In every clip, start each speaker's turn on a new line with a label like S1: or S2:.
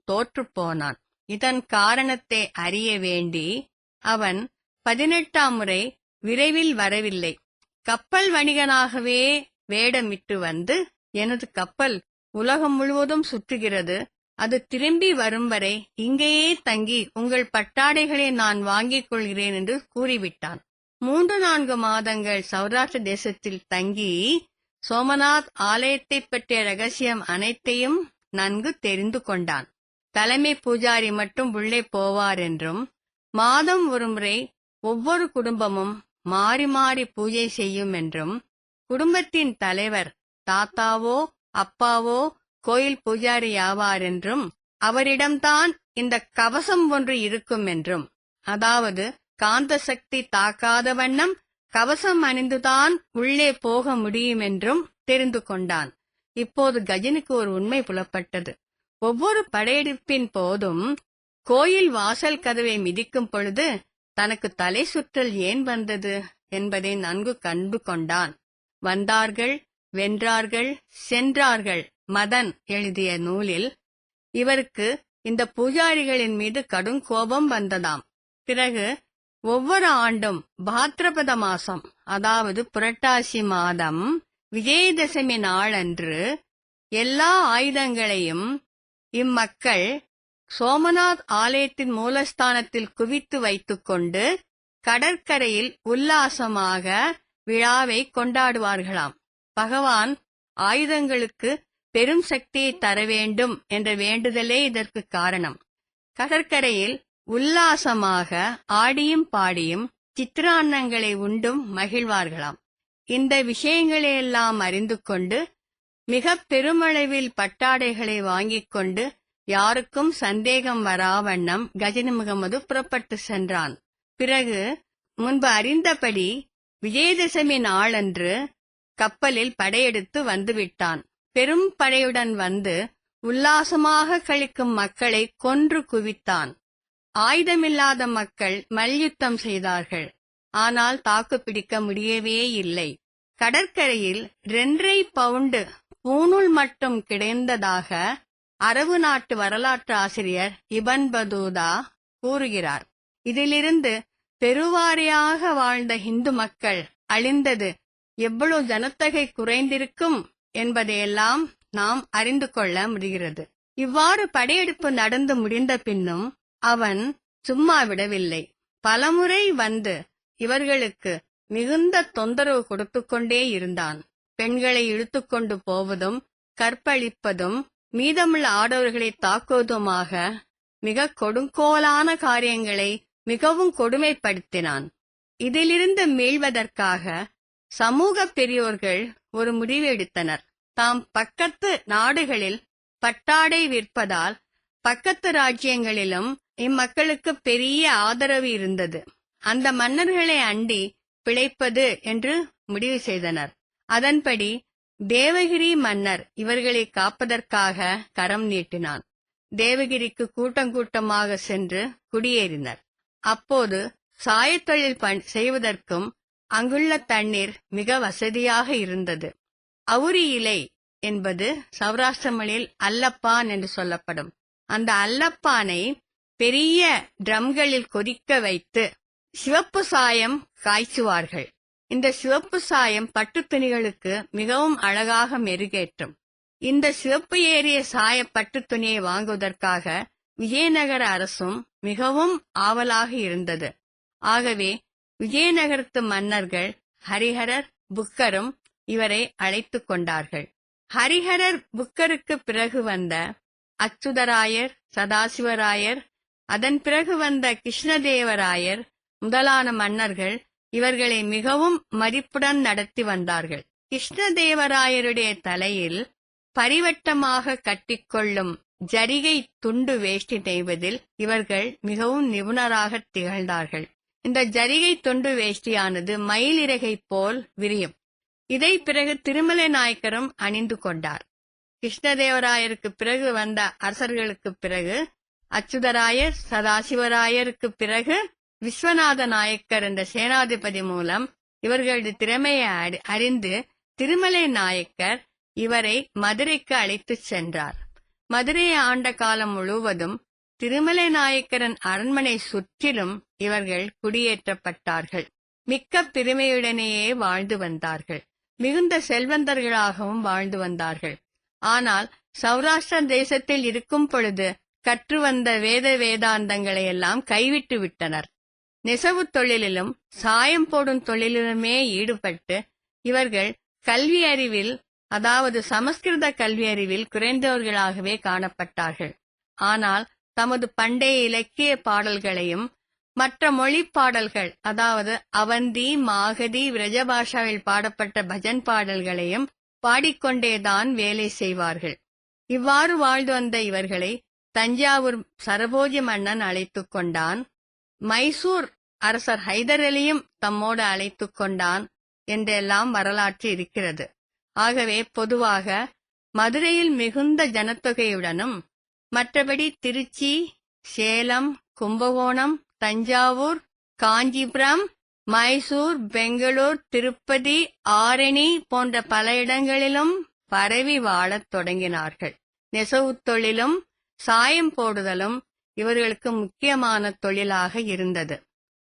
S1: தோற்றுப்போனான். இதன் காரணத்தை அறிய வேண்டி அவன் 18ஆம் முறை விரைவில் வரவில்லை. கப்பல் வணிகனாகவே வேடமிட்டு வந்து, எனது கப்பல் உலகம் முழுவதும் சுற்றுகிறது, அது திரும்பி வரும் வரை இங்கேயே தங்கி உங்கள் பட்டாடைகளை நான் வாங்கிக் கொள்கிறேன் என்று கூறிவிட்டான். 3-4 மாதங்கள் சௌராஷ்டிர தேசத்தில் தங்கி சோமநாத் ஆலயத்தைப் பற்றிய ரகசியம் அனைத்தையும் நன்கு தெரிந்து கொண்டான். தலைமை பூஜாரி மட்டும் உள்ளே போவார் என்றும், மாதம் ஒருமுறை ஒவ்வொரு குடும்பமும் மாறி மாறி பூஜை செய்யும் என்றும், குடும்பத்தின் தலைவர் தாத்தாவோ அப்பாவோ கோயில் பூஜாரி ஆவார் என்றும், அவரிடம்தான் இந்த கவசம் ஒன்று இருக்கும் என்றும், அதாவது காந்த சக்தி தாக்காத வண்ணம் கவசம் அணிந்துதான் உள்ளே போக முடியும் என்றும் தெரிந்து கொண்டான். இப்போது கஜனுக்கு ஒரு உண்மை புலப்பட்டது. ஒவ்வொரு படையெடுப்பின் போதும் கோயில் வாசல் கதவை மிதிக்கும் பொழுது தனக்கு தலை சுற்றல் ஏன் வந்தது என்பதை நன்கு கண்டு கொண்டான். வந்தார்கள், வென்றார்கள், சென்றார்கள் மதன் எழுதிய நூலில் இவருக்கு இந்த பூஜாரிகளின் மீது கடும் கோபம் வந்ததாம். பிறகு ஒவ்வொரு ஆண்டும் பாத்ரபத மாசம், அதாவது புரட்டாசி மாதம் விஜயதசமி நாளன்று எல்லா ஆயுதங்களையும் இம்மக்கள் சோமநாத் ஆலயத்தின் மூலஸ்தானத்தில் குவித்து வைத்துக்கொண்டு கடற்கரையில் உல்லாசமாக விழாவை கொண்டாடுவார்களாம். பகவான் ஆயுதங்களுக்கு பெரும் சக்தியை தர வேண்டும் என்ற வேண்டுதலே இதற்கு காரணம். கடற்கரையில் உல்லாசமாக ஆடியும் பாடியும் சித்திரான்னங்களை உண்டும் மகிழ்வார்களாம். இந்த விஷயங்களையெல்லாம் அறிந்து கொண்டு மிக பெருமளவில் பட்டாடைகளை வாங்கிக் கொண்டு யாருக்கும் சந்தேகம் வராவண்ணம் கஜனி முகமது புறப்பட்டு சென்றான். பிறகு முன்பு அறிந்தபடி விஜயதசமி நாளன்று கப்பலில் படையெடுத்து வந்துவிட்டான். பெரும் படையுடன் வந்து உல்லாசமாக கழிக்கும் மக்களை கொன்று குவித்தான். ஆயுதமில்லாத மக்கள் மல்யுத்தம் செய்தார்கள். ஆனால் தாக்கு பிடிக்க முடியவே இல்லை. கடற்கரையில் 2.5 பவுண்டு பூணூல் மட்டும் கிடைந்ததாக அரபு நாட்டு வரலாற்று ஆசிரியர் இபன் பதூதா கூறுகிறார். இதிலிருந்து பெருவாரியாக வாழ்ந்த இந்து மக்கள் அழிந்தது எவ்வளவு ஜனத்தொகை குறைந்திருக்கும் என்பதையெல்லாம் நாம் அறிந்து கொள்ள முடிகிறது. இவ்வாறு படையெடுப்பு நடந்து முடிந்த பின்னும் அவன் சும்மா விடவில்லை. பலமுறை வந்து இவர்களுக்கு மிகுந்த தொந்தரவு கொடுத்து கொண்டே இருந்தான். பெண்களை இழுத்துக்கொண்டு போவதும், கற்பழிப்பதும், மீதமுள்ள ஆடவர்களை தாக்குவதுமாக மிக கொடுங்கோலான காரியங்களை மிகவும் கொடுமைப்படுத்தினான். இதிலிருந்து மீள்வதற்காக சமூக பெரியோர்கள் ஒரு முடிவு எடுத்தனர். தாம் பக்கத்து நாடுகளில் பட்டாடை விற்பதால் பக்கத்து ராஜ்யங்களிலும் இம்மக்களுக்கு பெரிய ஆதரவு இருந்தது. அந்த மன்னர்களை அண்டி பிழைப்பது என்று முடிவு செய்தனர். அதன்படி தேவகிரி மன்னர் இவர்களை காப்பதற்காக கரம் நீட்டினான். தேவகிரிக்கு கூட்டமாக சென்று குடியேறினர். அப்போது சாயத்தொழில் செய்வதற்கும் அங்குள்ள தண்ணீர் மிக வசதியாக இருந்தது. அவுரி இலை என்பது சௌராஷ்டிர மொழியில் அல்லப்பான் என்று சொல்லப்படும். அந்த அல்லப்பானை பெரிய ட்ரம்களில் கொதிக்க வைத்து சிவப்பு சாயம் காய்ச்சுவார்கள். இந்த சிவப்பு சாயம் பட்டு துணிகளுக்கு மிகவும் அழகாக மெருகேற்றும். இந்த சிவப்பு ஏறிய சாய பட்டு துணியை வாங்குவதற்காக விஜயநகர அரசும் மிகவும் ஆவலாக இருந்தது. ஆகவே விஜயநகரத்து மன்னர்கள் ஹரிஹரர், புக்கரும் இவரை அழைத்து கொண்டார்கள். ஹரிஹரர், புக்கருக்கு பிறகு வந்த அச்சுதராயர், சதாசிவராயர், அதன் பிறகு வந்த கிருஷ்ணதேவராயர் முதலான மன்னர்கள் இவர்களை மிகவும் மதிப்புடன் நடத்தி வந்தார்கள். கிருஷ்ணதேவராயருடைய தலையில் பரிவட்டமாக கட்டிக்கொள்ளும் ஜரிகை துண்டு வேஷ்டி நெய்வதில் இவர்கள் மிகவும் நிபுணராக திகழ்ந்தார்கள். இந்த ஜரிகை துண்டு வேஷ்டியானது மயிலிறகை போல் விரியும். இதை பிறகு திருமலை நாயக்கரும் அணிந்து கொண்டார். கிருஷ்ணதேவராயருக்கு பிறகு வந்த அரசர்களுக்கு பிறகு அச்சுதராயர், சதாசிவராயருக்கு பிறகு விஸ்வநாத நாயக்கர் என்ற சேனாதிபதி மூலம் இவர்களது திறமையை அறிந்து திருமலை நாயக்கர் இவரை மதுரைக்கு அழைத்துச் சென்றார். மதுரையை ஆண்ட காலம் முழுவதும் திருமலை நாயக்கரின் அரண்மனை சுற்றிலும் இவர்கள் குடியேற்றப்பட்டார்கள். மிக்க பெருமையுடனேயே வாழ்ந்து வந்தார்கள். மிகுந்த செல்வந்தர்களாகவும் வாழ்ந்து வந்தார்கள். ஆனால் சௌராஷ்டிர தேசத்தில் இருக்கும் பொழுது கற்று வந்த வேதாந்தங்களை எல்லாம் கைவிட்டு விட்டனர். நெசவு தொழிலிலும் சாயம் போடும் தொழிலிலுமே ஈடுபட்டு இவர்கள் கல்வி அறிவில், அதாவது சமஸ்கிருத கல்வி அறிவில் குறைந்தவர்களாகவே காணப்பட்டார்கள். ஆனால் தமது பண்டைய இலக்கிய பாடல்களையும் மற்ற மொழி பாடல்கள், அதாவது அவந்தி, மாகதி, விரஜபாஷாவில் பாடப்பட்ட பஜன் பாடல்களையும் பாடிக்கொண்டேதான் வேலை செய்வார்கள். இவ்வாறு வாழ்ந்து வந்த இவர்களை தஞ்சாவூர் சரபோஜி மன்னன் அழைத்துக் கொண்டான். மைசூர் அரசர் ஹைதர் அலியும் தம்மோடு அழைத்துக் கொண்டான் என்றெல்லாம் வரலாற்று இருக்கிறது. ஆகவே பொதுவாக மதுரையில் மிகுந்த ஜனத்தொகையுடனும், மற்றபடி திருச்சி, சேலம், கும்பகோணம், தஞ்சாவூர், காஞ்சிபுரம், மைசூர், பெங்களூர், திருப்பதி, ஆரணி போன்ற பல இடங்களிலும் பரவி வாழத் தொடங்கினார்கள். நெசவு தொழிலும் சாயம் போடுதலும் இவர்களுக்கு முக்கியமான தொழிலாக இருந்தது.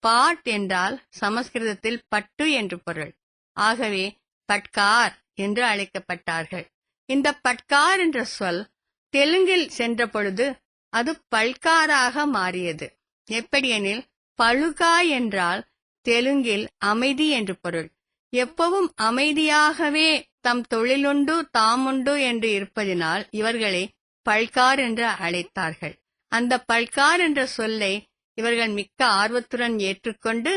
S1: பாட் என்றால் சமஸ்கிருதத்தில் பட்டு என்று பொருள். ஆகவே பட்கார் என்று அழைக்கப்பட்டார்கள். இந்த பட்கார் என்ற சொல் தெலுங்கில் சென்ற பொழுது அது பல்காராக மாறியது. எப்படியெனில் பழுகா என்றால் தெலுங்கில் அமைதி என்று பொருள். எப்பவும் அமைதியாகவே தம் தொழிலுண்டு தாமுண்டு என்று இருப்பதினால் இவர்களை பல்கார் என்று அழைத்தார்கள். அந்த பல்கார் என்ற சொல்லை இவர்கள் மிக்க ஆர்வத்துடன் ஏற்றுக்கொண்டு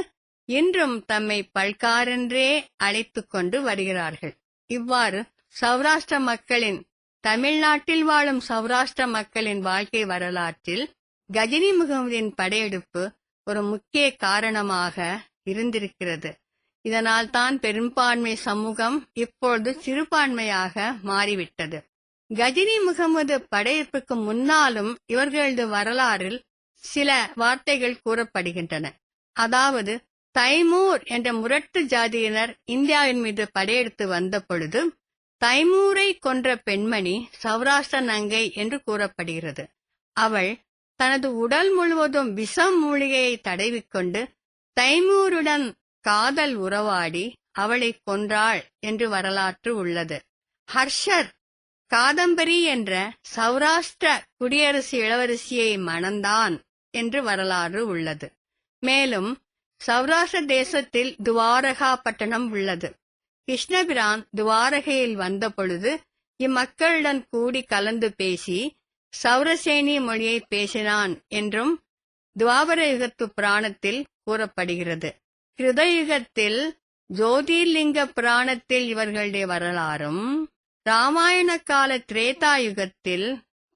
S1: இன்றும் தம்மை பல்கார் என்றே அழைத்துக் கொண்டு வருகிறார்கள். இவ்வாறு சௌராஷ்டிர மக்களின், தமிழ்நாட்டில் வாழும் சௌராஷ்டிர மக்களின் வாழ்க்கை வரலாற்றில் கஜினி முகமதின் படையெடுப்பு ஒரு முக்கிய காரணமாக இருந்திருக்கிறது. இதனால் தான் பெரும்பான்மை சமூகம் இப்பொழுது சிறுபான்மையாக மாறிவிட்டது. கஜினி முகமது படையெடுப்புக்கு முன்னாலும் இவர்களது வரலாறில் சில வார்த்தைகள் கூறப்படுகின்றன. அதாவது தைமூர் என்ற முரட்டு ஜாதியினர் இந்தியாவின் மீது படையெடுத்து வந்த பொழுது தைமூரை கொன்ற பெண்மணி சௌராஷ்டிர நங்கை என்று கூறப்படுகிறது. அவள் தனது உடல் முழுவதும் விஷம் மூலிகையை தடவிக்கொண்டு தைமூருடன் காதல் உறவாடி அவளை கொன்றாள் என்று வரலாற்று உள்ளது. ஹர்ஷர் காதம்பரி என்ற சௌராஷ்டிர குடியரசு இளவரசியை மணந்தான் என்று வரலாறு உள்ளது. மேலும் சௌராஷ்டிர தேசத்தில் துவாரகா பட்டணம் உள்ளது. கிருஷ்ணபிரான் துவாரகையில் வந்த பொழுது இம்மக்களுடன் கூடி கலந்து பேசி சௌரசேனி மொழியை பேசினான் என்றும் துவாபர யுகத்து புராணத்தில் கூறப்படுகிறது. கிருதயுகத்தில் ஜோதிர்லிங்க புராணத்தில் இவர்களுடைய வரலாறும், ராமாயண கால திரேதா யுகத்தில்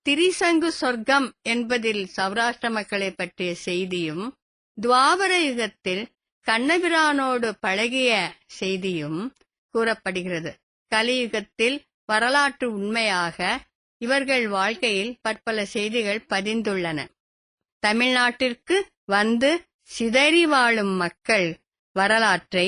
S1: திரிசங்கு சொர்க்கம் என்பதில் சௌராஷ்டிர மக்களை பற்றிய செய்தியும், துவாபர யுகத்தில் கண்ணபிரானோடு பழகிய செய்தியும் கூறப்படுகிறது. கலியுகத்தில் வரலாற்று உண்மையாக இவர்கள் வாழ்க்கையில் பற்பல செய்திகள் பதிந்துள்ளன. தமிழ்நாட்டிற்கு வந்து சிதறி வாழும் மக்கள் வரலாற்றை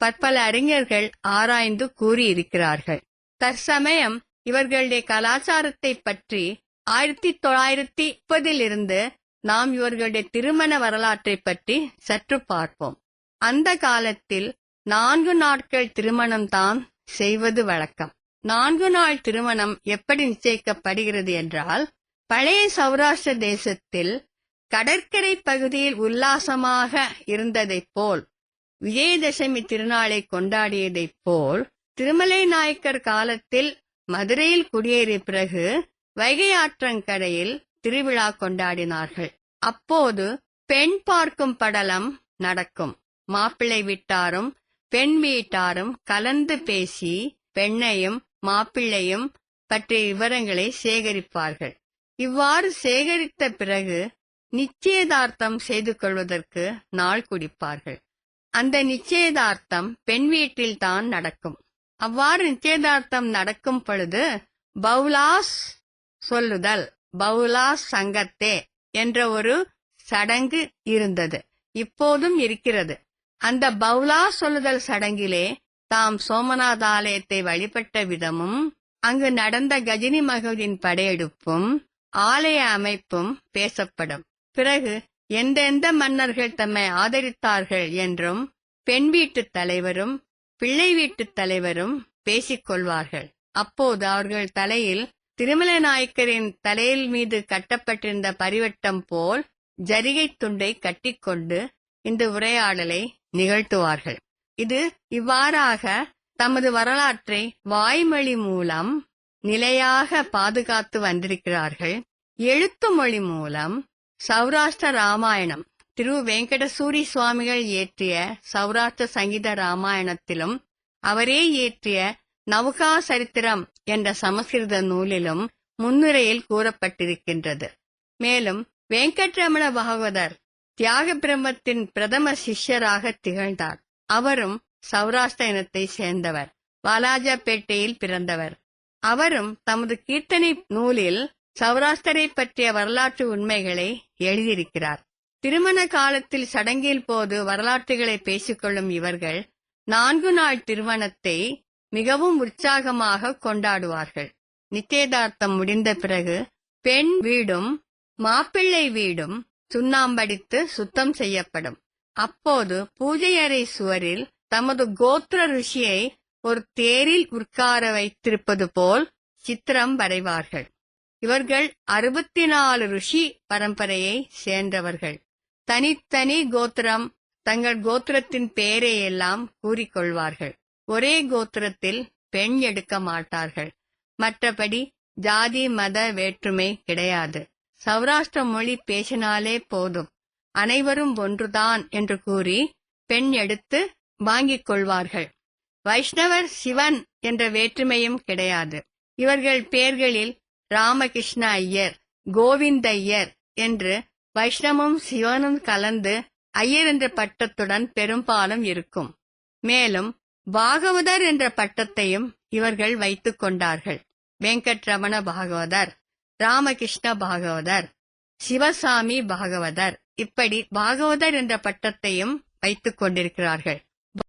S1: பற்பல அறிஞர்கள் ஆராய்ந்து கூறியிருக்கிறார்கள். தற்சமயம் இவர்களுடைய கலாச்சாரத்தை பற்றி 1930 நாம் இவர்களுடைய திருமண வரலாற்றை பற்றி சற்று பார்ப்போம். அந்த காலத்தில் 4 நாட்கள் திருமணம்தான் செய்வது வழக்கம். 4 நாள் திருமணம் எப்படி நிச்சயிக்கப்படுகிறது என்றால், பழைய சௌராஷ்டிர தேசத்தில் கடற்கரை பகுதியில் உல்லாசமாக இருந்ததைப் போல், விஜயதசமி திருநாளை கொண்டாடியதைப் போல், திருமலை நாயக்கர் காலத்தில் மதுரையில் குடியேறிய பிறகு வைகை ஆற்றங்கரையில் திருவிழா கொண்டாடினார்கள். அப்போது பெண் பார்க்கும் படலம் நடக்கும். மாப்பிள்ளை வீட்டாரும் பெண் வீட்டாரும் கலந்து பேசி பெண்ணையும் மாப்பிள்ளையும் பற்றிய விவரங்களை சேகரிப்பார்கள். இவ்வாறு சேகரித்த பிறகு நிச்சயதார்த்தம் செய்து கொள்வதற்கு நாள் குறிப்பார்கள். அந்த நிச்சயதார்த்தம் பெண் வீட்டில் தான் நடக்கும். அவ்வாறு நிச்சயதார்த்தம் நடக்கும் பொழுது பவுலாஸ் சொல்லுதல், பவுலாஸ் சங்கத்தே என்ற ஒரு சடங்கு இருந்தது, இப்போதும் இருக்கிறது. அந்த பவுலா சொல்லுதல் சடங்கிலே தாம் சோமநாத ஆலயத்தை வழிபட்ட விதமும், அங்கு நடந்த கஜினி மகவின் படையெடுப்பும் ஆலய அமைப்பும் பேசப்படும். பிறகு எந்தெந்த மன்னர்கள் தம்மை ஆதரித்தார்கள் என்றும் பெண் வீட்டுத் தலைவரும் பிள்ளை வீட்டுத் தலைவரும் பேசிக் கொள்வார்கள். அப்போது அவர்கள் தலையில் திருமலை நாயக்கரின் தலையில் மீது கட்டப்பட்டிருந்த பரிவட்டம் போல் ஜரிகை துண்டை கட்டிக்கொண்டு இந்த உரையாடலை நிகழ்த்துவார்கள். இது இவ்வாறாக தமது வரலாற்றை வாய்மொழி மூலம் நிலையாக பாதுகாத்து வந்திருக்கிறார்கள். எழுத்து மொழி மூலம் சௌராஷ்டிர ராமாயணம், திரு வெங்கடசூரி சுவாமிகள் இயற்றிய சௌராஷ்டிர சங்கீத ராமாயணத்திலும் அவரே இயற்றிய நவுகா சரித்திரம் என்ற சமஸ்கிருத நூலிலும் முன்னுரையில் கூறப்பட்டிருக்கின்றது. மேலும் வெங்கட்ரமண பாகவதர் தியாக பிரம்மத்தின் பிரதம சிஷ்யராக திகழ்ந்தார். அவரும் சௌராஷ்டிர இனத்தை சேர்ந்தவர். வாலாஜாபேட்டையில் பிறந்தவர். அவரும் தமது கீர்த்தனை நூலில் சௌராஷ்டிரை பற்றிய வரலாற்று உண்மைகளை எழுதியிருக்கிறார். திருமண காலத்தில் சடங்கில் போது வரலாற்றுகளை பேசிக்கொள்ளும் இவர்கள் 4 நாள் திருமணத்தை மிகவும் உற்சாகமாக கொண்டாடுவார்கள். நிச்சயதார்த்தம் முடிந்த பிறகு பெண் வீடும் மாப்பிள்ளை வீடும் சுண்ணாம்படித்து சுத்தம் செய்யப்படும். அப்போது பூஜை அறை சுவரில் தமது கோத்திர ருஷியை ஒரு தேரில் உட்கார வைத்திருப்பது போல் சித்திரம் வரைவார்கள். இவர்கள் 64 ருஷி பரம்பரையை சேர்ந்தவர்கள். தனித்தனி கோத்திரம், தங்கள் கோத்திரத்தின் பெயரை எல்லாம் கூறிக்கொள்வார்கள். ஒரே கோத்திரத்தில் பெண் எடுக்க மாட்டார்கள். மற்றபடி ஜாதி மத வேற்றுமை கிடையாது. சௌராஷ்டிர மொழி பேசினாலே போதும், அனைவரும் ஒன்றுதான் என்று கூறி பெண் எடுத்து வாங்கிக் கொள்வார்கள். வைஷ்ணவர் சிவன் என்ற வேற்றுமையும் கிடையாது. இவர்கள் பெயர்களில் ராமகிருஷ்ண ஐயர், கோவிந்த ஐயர் என்று வைஷ்ணவமும் சிவனும் கலந்து ஐயர் என்ற பட்டத்துடன் பெரும்பாலும் இருக்கும். மேலும் பாகவதர் என்ற பட்டத்தையும் இவர்கள் வைத்துக் கொண்டார்கள். வெங்கட்ரமண பாகவதர், ராமகிருஷ்ண பாகவதர், சிவசாமி பாகவதர், இப்படி பாகவதர் என்ற பட்டத்தையும் வைத்துக் கொண்டிருக்கிறார்கள்.